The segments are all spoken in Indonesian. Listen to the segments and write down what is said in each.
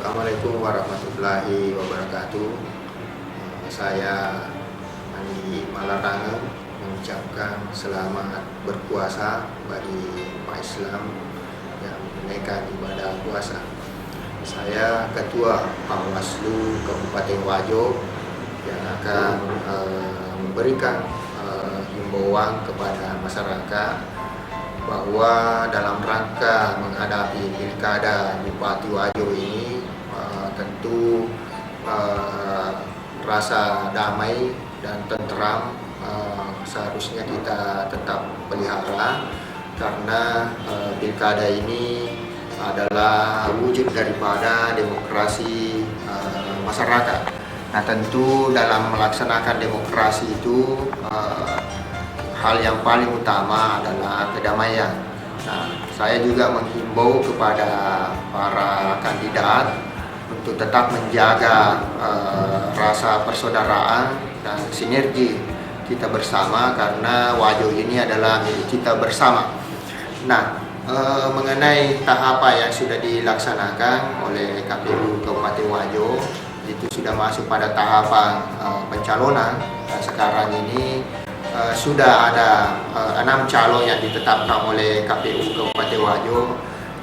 Assalamualaikum warahmatullahi wabarakatuh. Saya Andi Malarangeng mengucapkan selamat berpuasa bagi umat Islam yang menunaikan ibadah puasa. Saya Ketua Bawaslu Kabupaten Wajo yang akan memberikan himbauan kepada masyarakat bahwa dalam rangka menghadapi Pilkada Bupati Wajo ini tentu rasa damai dan tentram seharusnya kita tetap pelihara, karena Pilkada ini adalah wujud daripada demokrasi masyarakat. Nah, tentu dalam melaksanakan demokrasi itu hal yang paling utama adalah kedamaian. Nah, saya juga menghimbau kepada para kandidat untuk tetap menjaga rasa persaudaraan dan sinergi kita bersama, karena Wajo ini adalah milik kita bersama. Nah, mengenai tahapan yang sudah dilaksanakan oleh KPU Kabupaten Wajo, itu sudah masuk pada tahapan pencalonan, dan sekarang ini sudah ada 6 calon yang ditetapkan oleh KPU Kabupaten Wajo,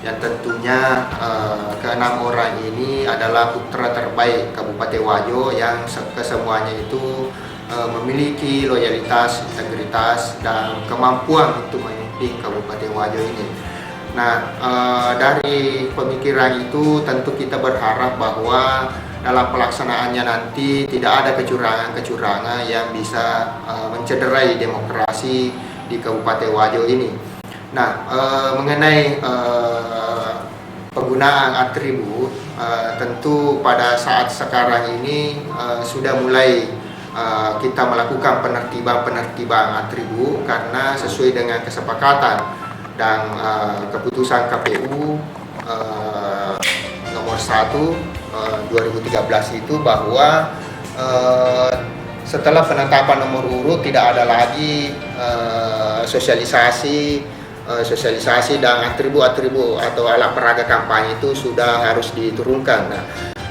yang tentunya ke-6 orang ini adalah putra terbaik Kabupaten Wajo yang kesemuanya itu memiliki loyalitas, integritas, dan kemampuan untuk memimpin Kabupaten Wajo ini. Nah, dari pemikiran itu tentu kita berharap bahwa dalam pelaksanaannya nanti tidak ada kecurangan-kecurangan yang bisa mencederai demokrasi di Kabupaten Wajo ini. Nah, mengenai penggunaan atribut, tentu pada saat sekarang ini sudah mulai kita melakukan penertiban atribut, karena sesuai dengan kesepakatan dan keputusan KPU nomor 1 2013 itu, bahwa setelah penetapan nomor urut tidak ada lagi sosialisasi dan atribut atau alat peraga kampanye itu sudah harus diturunkan. Nah,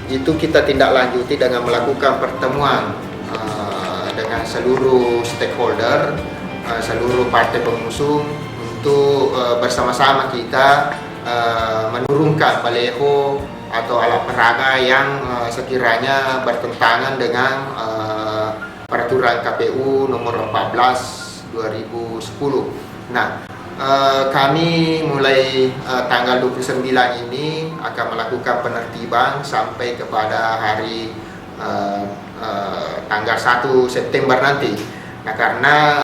itu kita tindak lanjuti dengan melakukan pertemuan dengan seluruh stakeholder, seluruh partai pengusung, untuk bersama-sama kita menurunkan baleho atau alat peraga yang sekiranya bertentangan dengan peraturan KPU nomor 14 2010. Nah, kami mulai tanggal 29 ini akan melakukan penertiban sampai kepada hari tanggal 1 September nanti. Nah, karena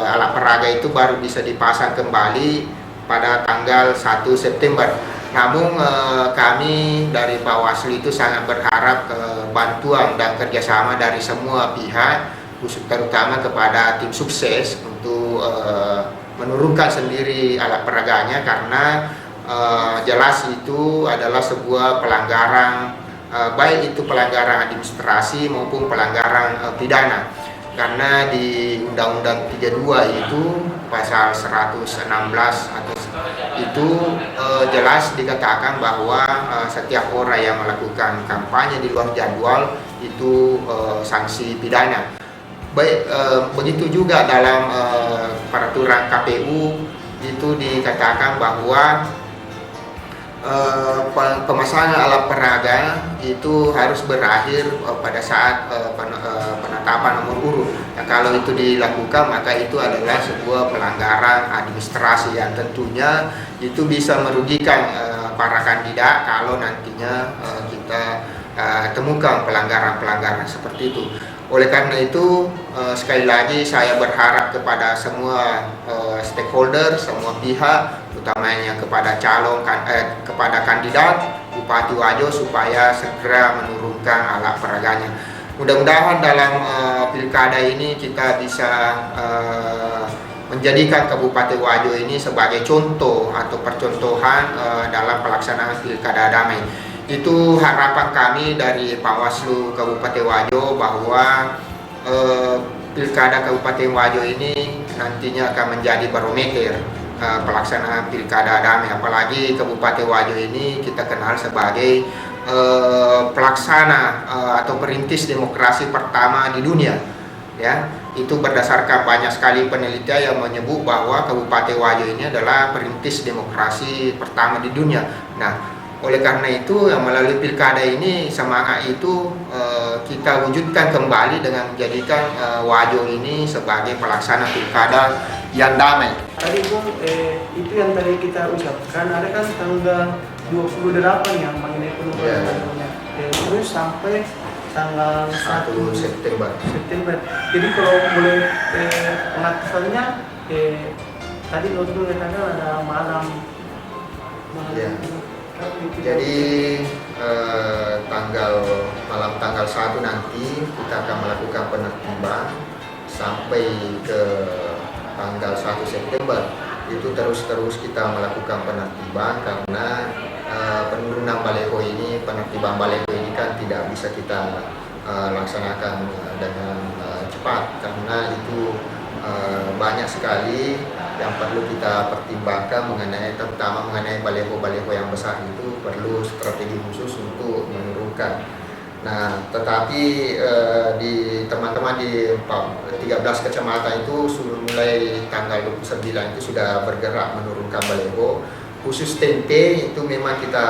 alat peraga itu baru bisa dipasang kembali pada tanggal 1 September. Namun kami dari Bawaslu itu sangat berharap bantuan dan kerjasama dari semua pihak, khusus terutama kepada tim sukses untuk menurunkan sendiri alat peraganya, karena jelas itu adalah sebuah pelanggaran, baik itu pelanggaran administrasi maupun pelanggaran pidana. Karena di Undang-Undang 32 itu pasal 116 atau itu jelas dikatakan bahwa setiap orang yang melakukan kampanye di luar jadwal itu sanksi pidana. Baik, begitu juga dalam peraturan KPU itu dikatakan bahwa pemasangan alat peraga itu harus berakhir pada saat penetapan nomor urut. Nah, kalau itu dilakukan, maka itu adalah sebuah pelanggaran administrasi yang tentunya itu bisa merugikan para kandidat kalau nantinya kita temukan pelanggaran-pelanggaran seperti itu. Oleh karena itu, sekali lagi saya berharap kepada semua stakeholder, semua pihak, utamanya kepada kepada kandidat Bupati Wajo, supaya segera menurunkan alat peraganya. Mudah-mudahan dalam pilkada ini kita bisa menjadikan Kabupaten Wajo ini sebagai contoh atau percontohan dalam pelaksanaan pilkada damai. Itu harapan kami dari Bawaslu Kabupaten Wajo, bahwa pilkada Kabupaten Wajo ini nantinya akan menjadi barometer pelaksanaan pilkada damai. Apalagi Kabupaten Wajo ini kita kenal sebagai pelaksana atau perintis demokrasi pertama di dunia. Ya, itu berdasarkan banyak sekali penelitian yang menyebut bahwa Kabupaten Wajo ini adalah perintis demokrasi pertama di dunia. Nah, oleh karena itu, melalui pilkada ini semangat itu kita wujudkan kembali dengan menjadikan Wajo ini sebagai pelaksana pilkada yang damai. Tadi Bung, itu yang tadi kita ucapkan, ada kan tanggal 28 yang mengenai penurunan harganya. Terus sampai tanggal 1 September. Jadi kalau boleh pengaturannya, tadi Nurul katakan ada malam. Ya. Jadi malam tanggal 1 nanti kita akan melakukan penertiban sampai ke tanggal 1 September. Itu terus kita melakukan penertiban karena penurunan baleho ini, penertiban baleho ini kan tidak bisa kita laksanakan dengan cepat karena itu banyak sekali yang perlu kita pertimbangkan terutama mengenai baleho-baleho yang besar itu perlu strategi khusus untuk menurunkan. Nah, tetapi di teman-teman di 13 kecamatan itu mulai tanggal 29 itu sudah bergerak menurunkan baleho. Khusus tempe itu memang kita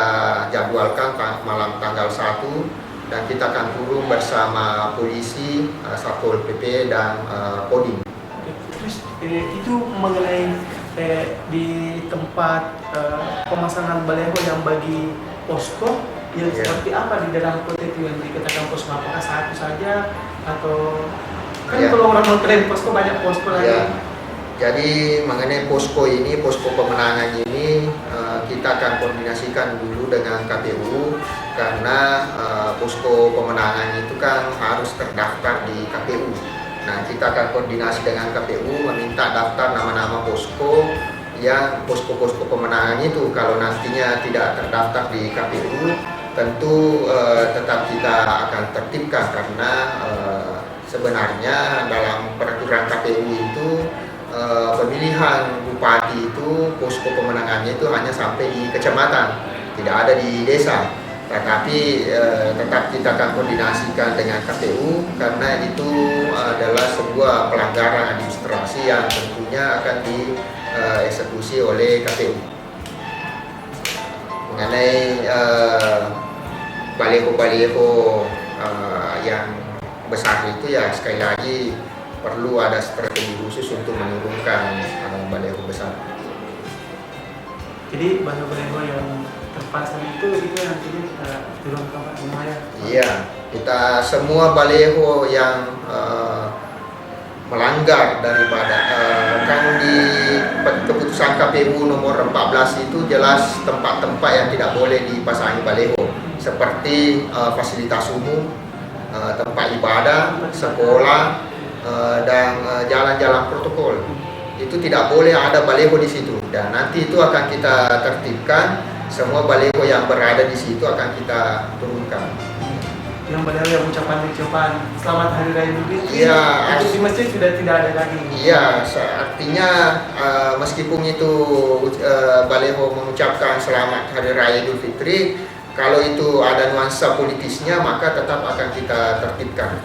jadwalkan malam tanggal 1 dan kita akan turun bersama polisi, Satpol PP dan Kodim. Terus itu mengenai di tempat pemasangan baleho yang bagi posko yang seperti apa di dalam kota itu yang dikatakan posko, apakah satu saja atau kan kalau orang mau klaim posko banyak posko lagi. Jadi mengenai posko ini, posko pemenangan ini kita akan koordinasikan dulu dengan KPU karena posko pemenangan itu kan harus terdaftar di KPU. Nah, kita akan koordinasi dengan KPU meminta daftar nama-nama posko yang posko-posko pemenangan itu. Kalau nantinya tidak terdaftar di KPU, tentu tetap kita akan tertibkan karena sebenarnya dalam peraturan KPU itu pemilihan bupati itu posko pemenangannya itu hanya sampai di kecamatan, tidak ada di desa. Tetapi tetap kita akan koordinasikan dengan KPU karena itu adalah sebuah pelanggaran administrasi yang tentunya akan dieksekusi oleh KPU. Mengenai baleho-baleho yang besar itu ya sekali lagi perlu ada strategi khusus untuk menurunkan baleho besar. Jadi baleho-baleho yang terpasang itu nantinya kita turunkan Pak Umaya. Iya, kita semua baleho yang melanggar daripada kan di keputusan KPU nomor 14 itu jelas tempat-tempat yang tidak boleh dipasangi baleho seperti fasilitas umum, tempat ibadah, sekolah dan jalan-jalan protokol. Itu tidak boleh ada baleho di situ dan nanti itu akan kita tertibkan. Semua baleho yang berada di situ akan kita turunkan. Yang baleho yang ucapan Selamat Hari Raya Idul Fitri, ya, itu di masjid sudah tidak ada lagi. Iya, artinya meskipun itu baleho mengucapkan Selamat Hari Raya Idul Fitri, kalau itu ada nuansa politisnya maka tetap akan kita tertibkan.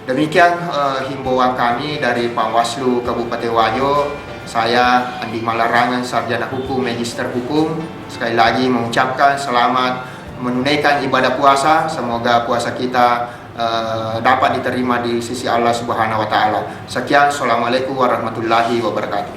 Demikian himbauan kami dari Panwaslu Kabupaten Wajo. Saya Andi Malarangan, Sarjana Hukum, Magister Hukum. Sekali lagi mengucapkan selamat menunaikan ibadah puasa. Semoga puasa kita dapat diterima di sisi Allah Subhanahu wa Ta'ala. Sekian, Assalamualaikum warahmatullahi wabarakatuh.